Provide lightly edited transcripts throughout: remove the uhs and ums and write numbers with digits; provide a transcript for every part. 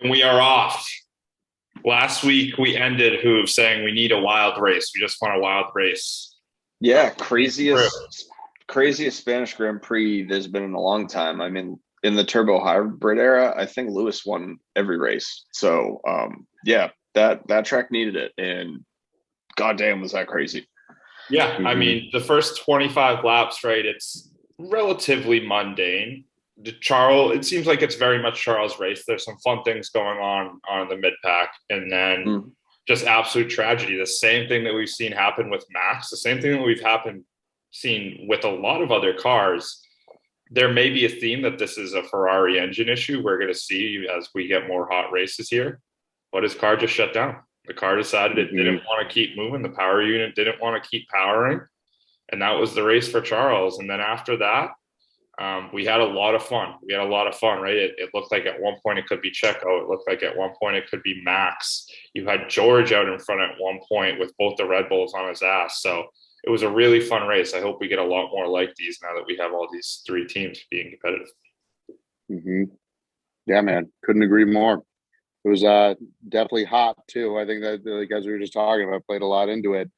And we are off. Last week we ended Hooves saying we need a wild race. We just want a wild race. Yeah, craziest Spanish Grand Prix there's been in a long time. I mean, in the turbo hybrid era, I think Lewis won every race. So yeah, that track needed it, and goddamn was that crazy. Yeah, I mean the first 25 laps, right? It's relatively mundane. It seems like it's very much Charles' race. There's some fun things going on the mid pack, and then Mm. just absolute tragedy. The same thing that we've seen happen with Max, the same thing that seen with a lot of other cars. There may be a theme that this is a Ferrari engine issue. We're going to see as we get more hot races here. But his car just shut down. The car decided it didn't want to keep moving. The power unit didn't want to keep powering. And that was the race for Charles. And then after that, we had a lot of fun. Right? It looked like at one point it could be Checo. It looked like at one point it could be Max. You had George out in front at one point with both the Red Bulls on his ass. So it was a really fun race. I hope we get a lot more like these now that we have all these three teams being competitive. Yeah, man. Couldn't agree more. It was definitely hot too. I think that, like, as we were just talking about, played a lot into it.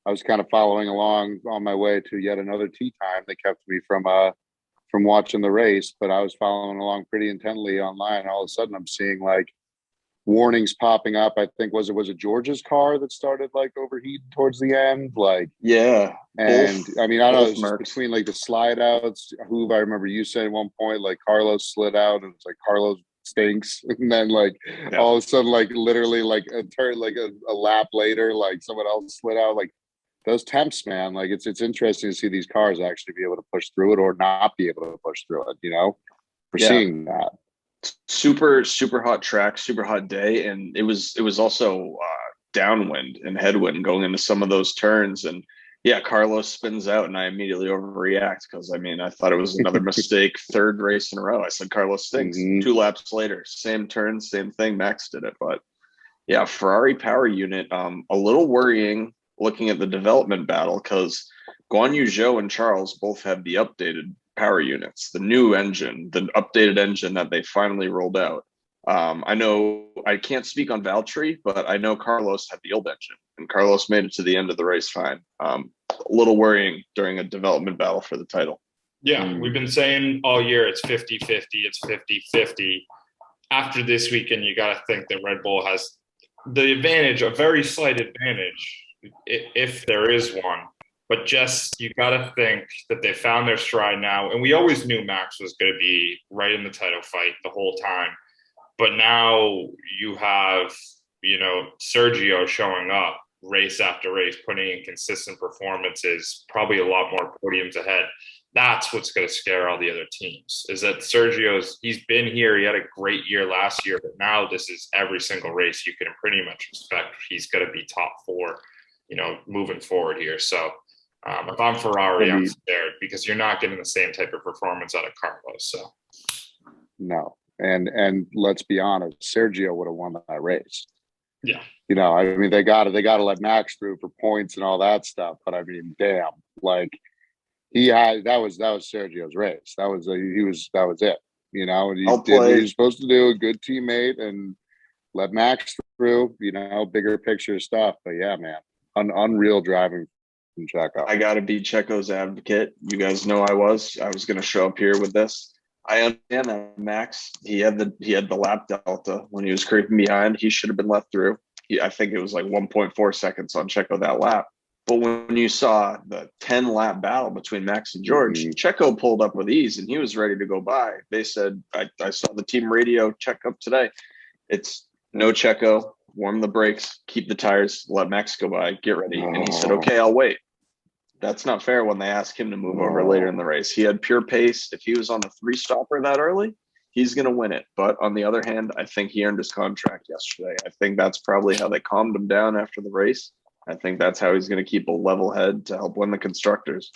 I was kind of following along on my way to yet another tea time that kept me from watching the race, but I was following along pretty intently online. All of a sudden, I'm seeing like warnings popping up. I think was it George's car that started like overheating towards the end, like Yeah, and I mean I don't know, it's just Mercs. between like the slide outs. Who I remember you saying at one point like Carlos slid out and it's like Carlos stinks, and then like Yeah. all of a sudden like literally like a turn like a lap later like someone else slid out. Like those temps, man, like it's interesting to see these cars actually be able to push through it or not be able to push through it. We're Yeah. seeing that. Super hot track, super hot day, and it was also downwind and headwind going into some of those turns. And yeah, Carlos spins out, and I immediately overreact because I mean I thought it was another mistake. Third race in a row, I said Carlos stinks. 2 laps later, same turn, same thing. Max did it, but yeah, Ferrari power unit, a little worrying looking at the development battle because Guan Yu Zhou and Charles both have the updated power units, the new engine, the updated engine that they finally rolled out. I know I can't speak on Valtteri, but I know Carlos had the old engine, and Carlos made it to the end of the race fine. A little worrying during a development battle for the title. Yeah, we've been saying all year it's 50-50, it's 50-50. After this weekend, you got to think that Red Bull has the advantage, a very slight advantage, if there is one. But just you got to think that they found their stride now. And we always knew Max was going to be right in the title fight the whole time. But now you have, Sergio showing up race after race, putting in consistent performances, probably a lot more podiums ahead. That's what's going to scare all the other teams, is that he's been here. He had a great year last year, but now this is every single race you can pretty much expect he's going to be top four, moving forward here. So if I'm Ferrari, I'm scared because you're not getting the same type of performance out of Carlos. So no, and let's be honest, Sergio would have won that race. Yeah, I mean they got to let Max through for points and all that stuff. But I mean, damn, like that was Sergio's race. That was it. He did what he was supposed to do. A good teammate and let Max through. Bigger picture stuff. But yeah, man, unreal driving from Checo. I got to be Checo's advocate. You guys know I was going to show up here with this. I understand that Max, he had the lap delta when he was creeping behind. He should have been let through. I think it was like 1.4 seconds on Checo that lap. But when you saw the 10-lap battle between Max and George, Checo pulled up with ease and he was ready to go by. They said, I saw the team radio check up today. It's no Checo, warm the brakes, keep the tires, let Max go by, get ready. And he said, okay, I'll wait. That's not fair when they asked him to move over later in the race. He had pure pace. If he was on the 3-stopper that early, he's going to win it. But on the other hand, I think he earned his contract yesterday. I think that's probably how they calmed him down after the race. I think that's how he's going to keep a level head to help win the constructors.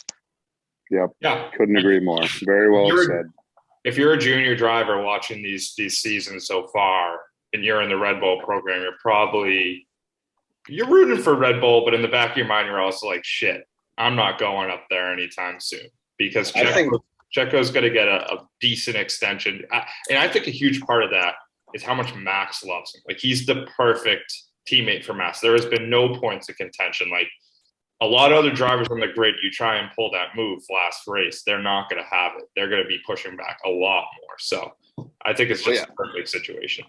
Yep. Yeah. Couldn't agree more. Very well said. If you're a junior driver watching these seasons so far and you're in the Red Bull program, you're rooting for Red Bull, but in the back of your mind, you're also like, shit, I'm not going up there anytime soon because Checo's going to get a decent extension. And I think a huge part of that is how much Max loves him. Like, he's the perfect teammate for Max. There has been no points of contention. Like, a lot of other drivers on the grid, you try and pull that move last race, they're not going to have it. They're going to be pushing back a lot more. So I think it's just a perfect situation.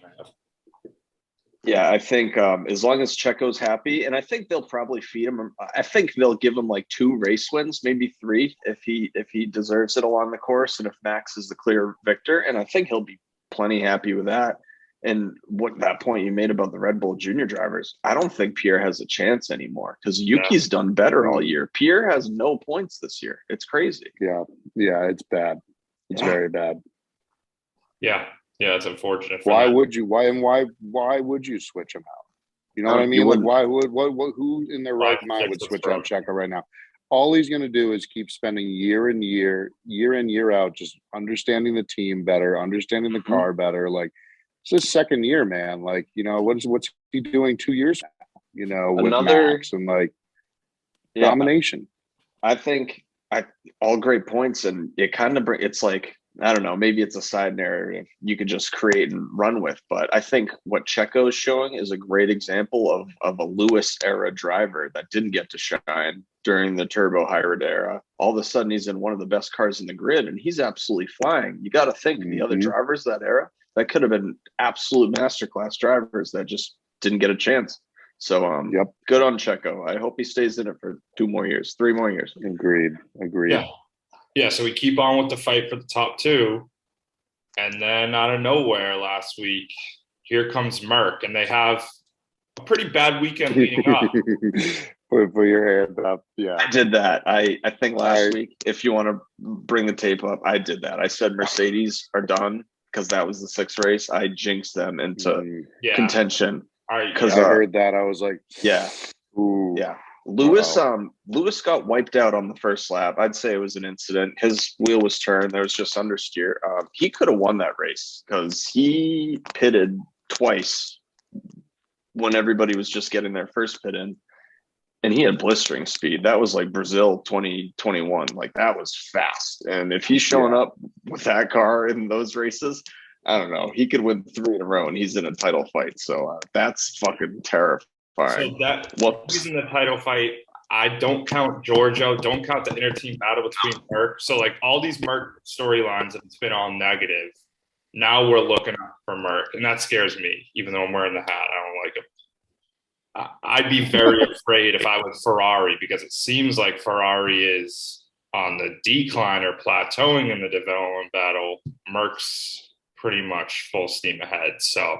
Yeah, I think as long as Checo's happy, and I think they'll probably feed him. I think they'll give him like 2 race wins, maybe 3, if he deserves it along the course, and if Max is the clear victor. And I think he'll be plenty happy with that. And what that point you made about the Red Bull Junior drivers, I don't think Pierre has a chance anymore because Yuki's done better all year. Pierre has no points this year. It's crazy. Yeah, it's bad. It's very bad. Yeah, it's unfortunate. Why would you? Why would you switch him out? You know what I mean? Like, why would who in their right mind would switch out Checo right now? All he's going to do is keep spending year in, year out, just understanding the team better, understanding the car better. Like, it's his second year, man. Like, you know, what's he doing 2 years now, you know, with Max and like domination. I think all great points, and it kind of it's like, I don't know, maybe it's a side narrative you could just create and run with. But I think what Checo is showing is a great example of a Lewis era driver that didn't get to shine during the turbo hybrid era. All of a sudden, he's in one of the best cars in the grid, and he's absolutely flying. You got to think the other drivers that era, that could have been absolute masterclass drivers that just didn't get a chance. So, good on Checo. I hope he stays in it for 2 more years, 3 more years. Agreed. Yeah, so we keep on with the fight for the top 2. And then out of nowhere last week, here comes Merck, and they have a pretty bad weekend leading up. Put your hand up. Yeah. I did that. I think last week, if you want to bring the tape up, I did that. I said Mercedes are done because that was the 6th race. I jinxed them into contention. Because I heard that. I was like, ooh. Yeah. Lewis got wiped out on the first lap. I'd say it was an incident. His wheel was turned. There was just understeer. He could have won that race because he pitted twice when everybody was just getting their first pit in. And he had blistering speed. That was like Brazil 2021. Like, that was fast. And if he's showing up with that car in those races, I don't know. He could win 3 in a row, and he's in a title fight. So that's fucking terrifying. So he's in the title fight. I don't count Giorgio. Don't count the inter-team battle between Merck. So, like, all these Merck storylines, it's been all negative. Now we're looking for Merck, and that scares me. Even though I'm wearing the hat, I don't like him. I'd be very afraid if I was Ferrari, because it seems like Ferrari is on the decline or plateauing in the development battle. Merck's pretty much full steam ahead. So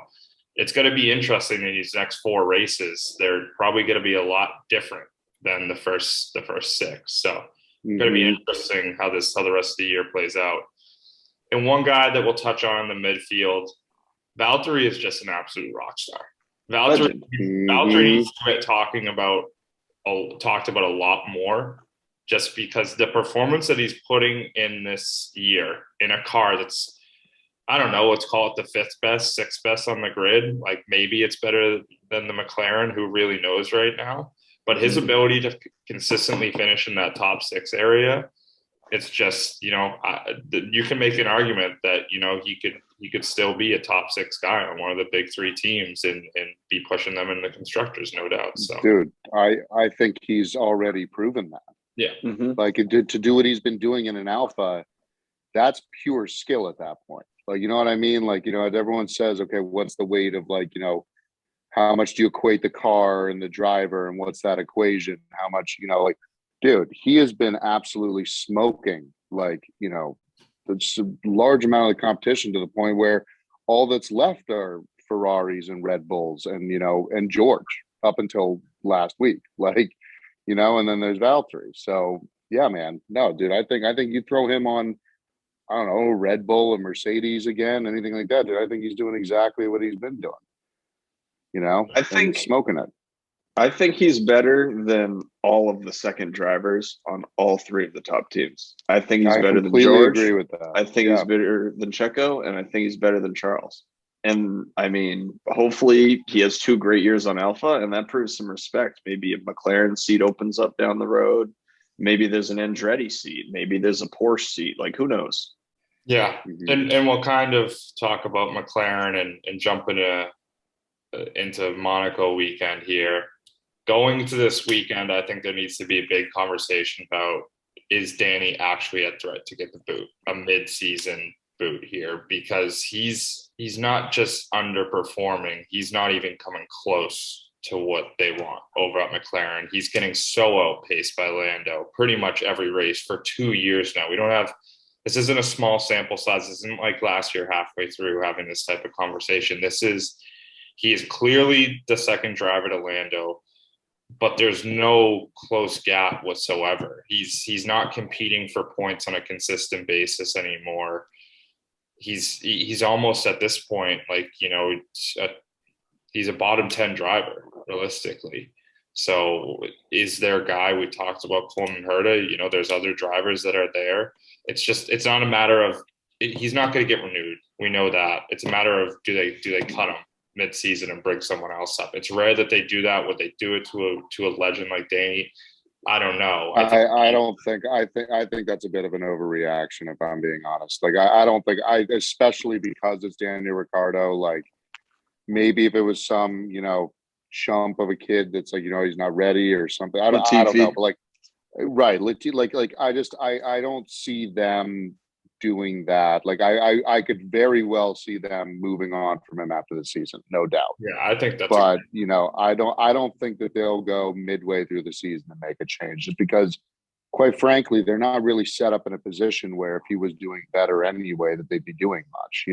it's going to be interesting in these next 4 races. They're probably going to be a lot different than the first 6. So it's going to be interesting how the rest of the year plays out. And one guy that we'll touch on in the midfield, Valtteri is just an absolute rock star. Valtteri talked about a lot more, just because the performance that he's putting in this year in a car that's, I don't know, let's call it the 5th best, 6th best on the grid. Like, maybe it's better than the McLaren, who really knows right now. But his ability to consistently finish in that top 6 area, it's just, you know, you can make an argument that, you know, he could still be a top 6 guy on one of the big 3 teams and be pushing them in the constructors, no doubt. So, dude, I think he's already proven that. Yeah. Like, to do what he's been doing in an Alpha, that's pure skill at that point. Like, you know what I mean? Like, you know, everyone says, okay, what's the weight of, like, you know, how much do you equate the car and the driver, and what's that equation? How much, you know, like, dude, he has been absolutely smoking, like, you know, it's a large amount of the competition, to the point where all that's left are Ferraris and Red Bulls and, you know, and George up until last week, like, you know, and then there's Valtteri. So yeah, man, no, dude, I think you throw him on, I don't know, Red Bull or Mercedes again, anything like that, dude, I think he's doing exactly what he's been doing, you know, I think smoking it. I think he's better than all of the second drivers on all 3 of the top teams. I think he's better than George. Agree with that. I think he's better than Checo, and I think he's better than Charles. And I mean, hopefully he has 2 great years on Alpha, and that proves some respect. Maybe a McLaren seat opens up down the road. Maybe there's an Andretti seat. Maybe there's a Porsche seat. Like, who knows? Yeah, and we'll kind of talk about McLaren and jump into Monaco weekend here. Going into this weekend, I think there needs to be a big conversation about, is Danny actually a threat to get the boot, a mid-season boot here? Because he's not just underperforming, he's not even coming close to what they want over at McLaren. He's getting so outpaced by Lando pretty much every race for 2 years now. This isn't a small sample size. This isn't like last year halfway through having this type of conversation. He is clearly the second driver to Lando, but there's no close gap whatsoever. He's not competing for points on a consistent basis anymore. He's almost at this point, like, he's a bottom 10 driver realistically. So is there a guy? We talked about Coleman Herta, there's other drivers that are there. It's not a matter of, he's not going to get renewed. We know that. It's a matter of, do they cut him mid-season and bring someone else up? It's rare that they do that. Would they do it to a legend like Danny? I don't know. I think that's a bit of an overreaction, if I'm being honest. Like, I don't think especially because it's Daniel Ricciardo, like, maybe if it was some, chump of a kid that's like, he's not ready or something. I don't know, but like, right. Like, I don't see them doing that. Like, I could very well see them moving on from him after the season, no doubt. Yeah, I think that's. But I don't think that they'll go midway through the season and make a change, just because, quite frankly, they're not really set up in a position where if he was doing better anyway, that they'd be doing much.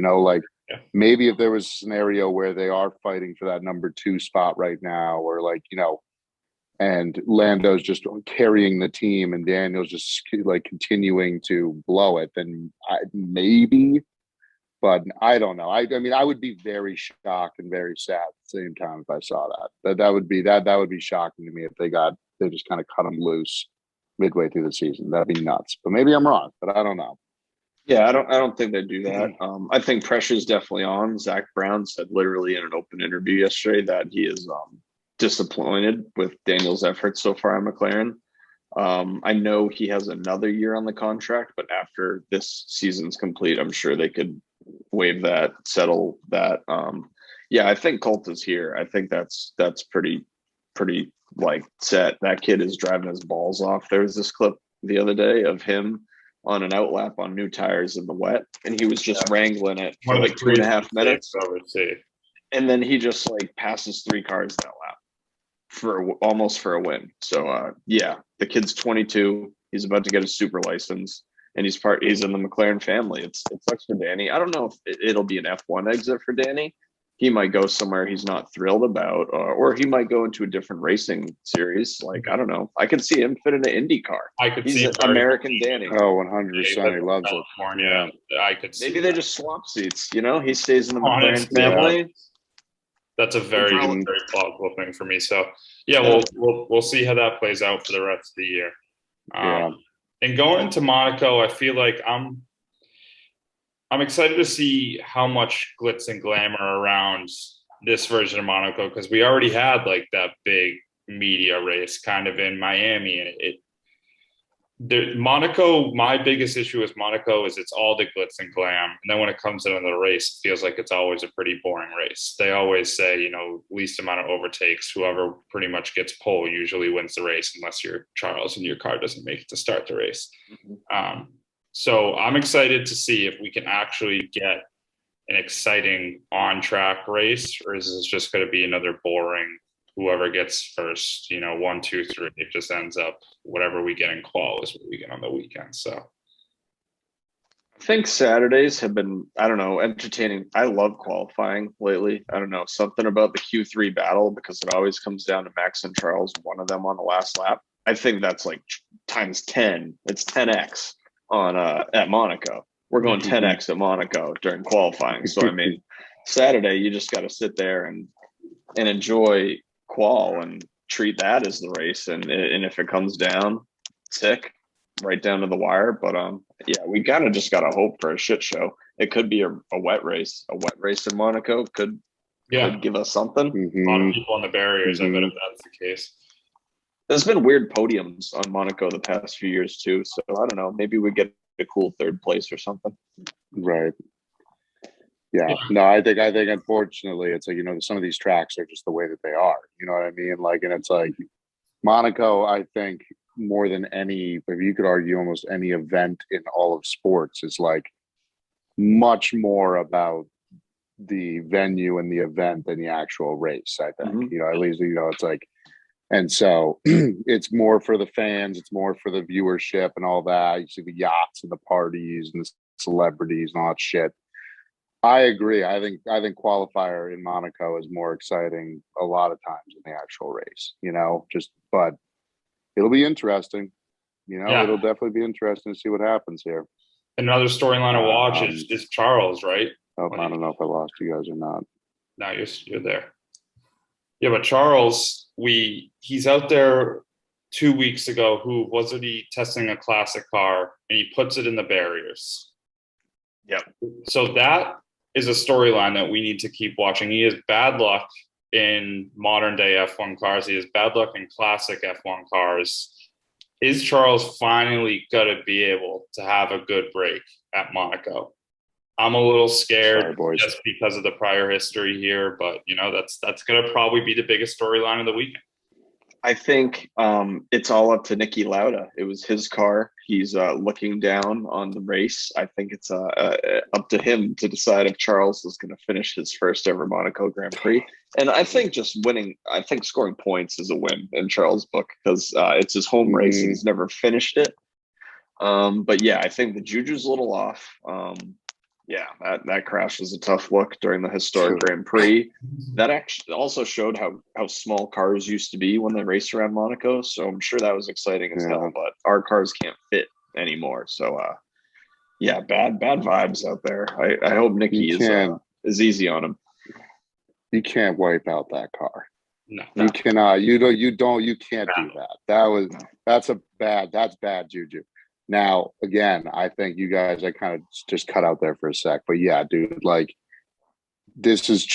Maybe if there was a scenario where they are fighting for that number 2 spot right now, or like, and Lando's just carrying the team and Daniel's just like continuing to blow it, then maybe, but I don't know. I mean, I would be very shocked and very sad at the same time if I saw that. That would be shocking to me if they just kind of cut him loose midway through the season. That'd be nuts. But maybe I'm wrong, but I don't know. Yeah, I don't think they do that. I think pressure is definitely on. Zach Brown said literally in an open interview yesterday that he is disappointed with Daniel's efforts so far at McLaren. I know he has another year on the contract, but after this season's complete, I'm sure they could waive that, settle that. I think Colt is here. I think that's pretty like set. That kid is driving his balls off. There was this clip the other day of him on an outlap on new tires in the wet, and he was just wrangling it for like 2.5 minutes. And then he just like passes 3 cars that lap almost for a win. So the kid's 22. He's about to get a super license, and he's in the McLaren family. It sucks for Danny. I don't know if it'll be an F1 exit for Danny. He might go somewhere he's not thrilled about, or he might go into a different racing series. Like, I don't know. I could see him fit in an IndyCar. He's an American Danny. Oh, 100%. He loves California. it. I could see maybe they just swap seats. He stays in the McLaren family. That's a very, very plausible thing for me. So we'll see how that plays out for the rest of the year. And going into Monaco, I feel like I'm excited to see how much glitz and glamour around this version of Monaco, because we already had like that big media race kind of in Miami, and Monaco, my biggest issue with Monaco is it's all the glitz and glam. And then when it comes into the race, it feels like it's always a pretty boring race. They always say, least amount of overtakes, whoever pretty much gets pole usually wins the race, unless you're Charles and your car doesn't make it to start the race. So I'm excited to see if we can actually get an exciting on-track race, or is this just going to be another boring, whoever gets first, 1, 2, 3, it just ends up whatever we get in qual is what we get on the weekend. So I think Saturdays have been, I don't know, entertaining. I love qualifying lately. I don't know, something about the Q3 battle, because it always comes down to Max and Charles, one of them on the last lap. I think that's like times 10. It's 10x on at Monaco. We're going 10x at Monaco during qualifying. So I mean, Saturday you just got to sit there and enjoy qual and treat that as the race. And if it comes down, sick, right down to the wire. But we just gotta hope for a shit show. It could be a wet race. A wet race in Monaco could give us something. A lot of people on the barriers. I bet if that's the case. There's been weird podiums on Monaco the past few years too. So I don't know. Maybe we get a cool third place or something. Right. Yeah. No, I think unfortunately it's like, some of these tracks are just the way that they are. You know what I mean? Like, and it's like Monaco, I think more than any, if you could argue almost any event in all of sports is like much more about the venue and the event than the actual race, I think. Mm-hmm. At least, it's like, and so it's more for the fans, it's more for the viewership and all that. You see the yachts and the parties and the celebrities and all that shit. I agree. I think qualifier in Monaco is more exciting a lot of times than the actual race, but it'll be interesting. It'll definitely be interesting to see what happens here. Another storyline to watch is Charles, right? I don't know if I lost you guys or not. No, you're there. Yeah, but Charles, he's out there 2 weeks ago. Who wasn't he testing a classic car and he puts it in the barriers? Yep. So that is a storyline that we need to keep watching. He has bad luck in modern day F1 cars. He has bad luck in classic F1 cars. Is Charles finally going to be able to have a good break at Monaco? I'm a little scared just because of the prior history here, but that's going to probably be the biggest storyline of the weekend. I think it's all up to Niki Lauda. It was his car. He's looking down on the race. I think it's up to him to decide if Charles is going to finish his first ever Monaco Grand Prix. And I think scoring points is a win in Charles' book because it's his home race and he's never finished it. But yeah, I think the juju's a little off. That crash was a tough look during the historic Grand Prix. That actually also showed how small cars used to be when they raced around Monaco. So I'm sure that was exciting as hell, but our cars can't fit anymore. So bad vibes out there. I hope Niki is easy on him. You can't wipe out that car. No. You cannot. You can't do that. That's bad juju. Now, again, I think you guys, I kind of just cut out there for a sec, but yeah, dude, like this is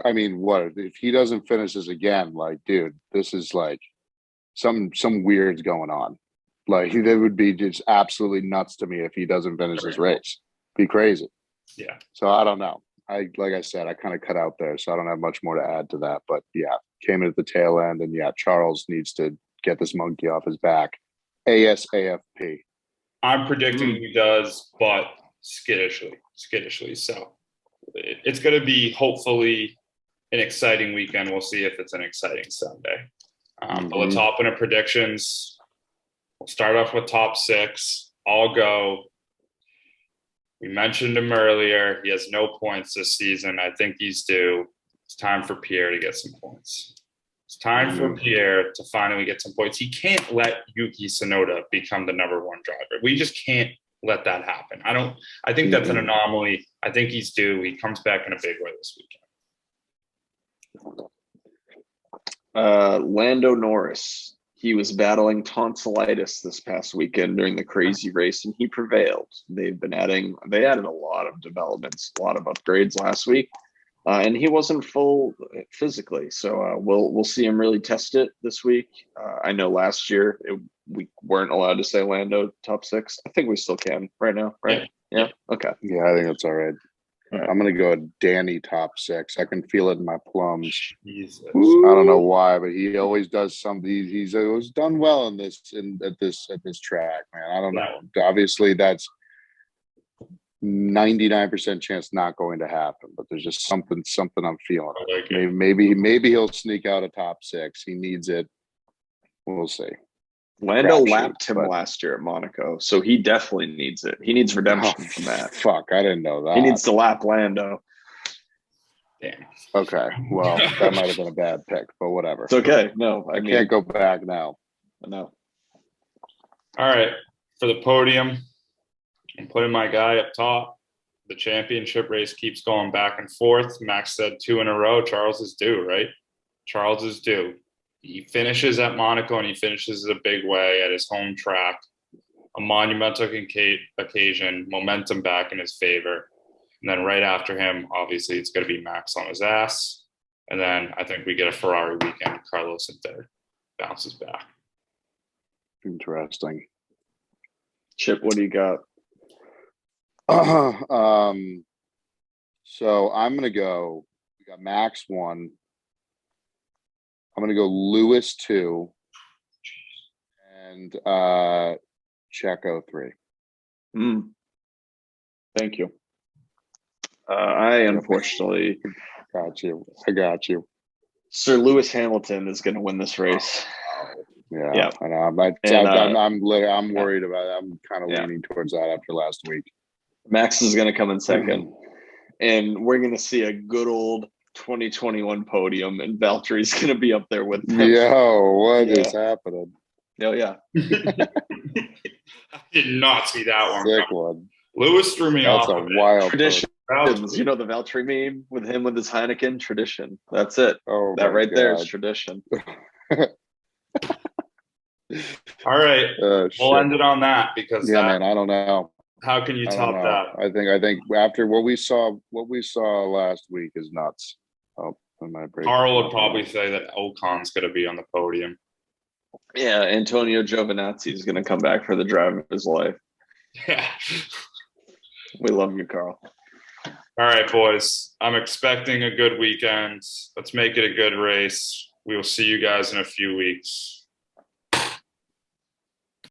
I mean, what if he doesn't finish this again? Like, dude, this is like some weird's going on. Like, that would be just absolutely nuts to me if he doesn't finish this race. Be crazy. Yeah. So I don't know. Like I said, I kind of cut out there, so I don't have much more to add to that. But yeah, came in at the tail end, and yeah, Charles needs to get this monkey off his back ASAP. I'm predicting he does, but skittishly. So it's going to be hopefully an exciting weekend. We'll see if it's an exciting Sunday. But let's hop into predictions. We'll start off with top 6. I'll go. We mentioned him earlier. He has no points this season. I think he's due. It's time for Pierre to get some points. It's time for Pierre to finally get some points. He can't let Yuki Tsunoda become the number 1 driver. We just can't let that happen. I think that's an anomaly. I think he's due. He comes back in a big way this weekend. Lando Norris. He was battling tonsillitis this past weekend during the crazy race, and he prevailed. They added a lot of developments, a lot of upgrades last week. And he wasn't full physically, so we'll see him really test it this week. I know last year we weren't allowed to say Lando top 6. I think we still can right now, right? Yeah. Okay. Yeah, I think that's all right. I'm gonna go Danny top 6. I can feel it in my plums. Jesus. I don't know why, but he always does something. He's always done well at this track, man. I don't know. Obviously, that's 99% chance not going to happen, but there's just something I'm feeling. Maybe he'll sneak out a top 6. He needs it. We'll see. Lando lapped him last year at Monaco, so he definitely needs it. He needs redemption from that. Fuck, I didn't know that. He needs to lap Lando. Damn. Okay, well, that might have been a bad pick, but whatever. It's okay. No, I can't go back now. No. All right, for the podium, I'm putting my guy up top. The championship race keeps going back and forth. Max said 2 in a row. Charles is due, right? Charles is due. He finishes at Monaco, and he finishes a big way at his home track. A monumental occasion, momentum back in his favor. And then right after him, obviously, it's going to be Max on his ass. And then I think we get a Ferrari weekend. Carlos in third. Bounces back. Interesting. Chip, what do you got? So I'm gonna go. We got Max 1. I'm gonna go Lewis 2, and Checo 3. Thank you. I unfortunately got you. I got you. Sir Lewis Hamilton is going to win this race. Yeah. I know. I'm worried about it. I'm kind of leaning towards that after last week. Max is going to come in second, and we're going to see a good old 2021 podium, and Valtteri's going to be up there with them. What is happening? Oh, yeah. I did not see that one. Sick one. Lewis threw me off. That's a wild tradition. You know the Valtteri meme with him with his Heineken? Tradition. That's it. Oh, that right there is tradition. All right. We'll end it on that because man, I don't know. How can you top that? I think after what we saw last week is nuts. Oh, Carl would probably say that Ocon's going to be on the podium. Yeah, Antonio Giovinazzi is going to come back for the drive of his life. Yeah. We love you, Carl. All right, boys. I'm expecting a good weekend. Let's make it a good race. We will see you guys in a few weeks.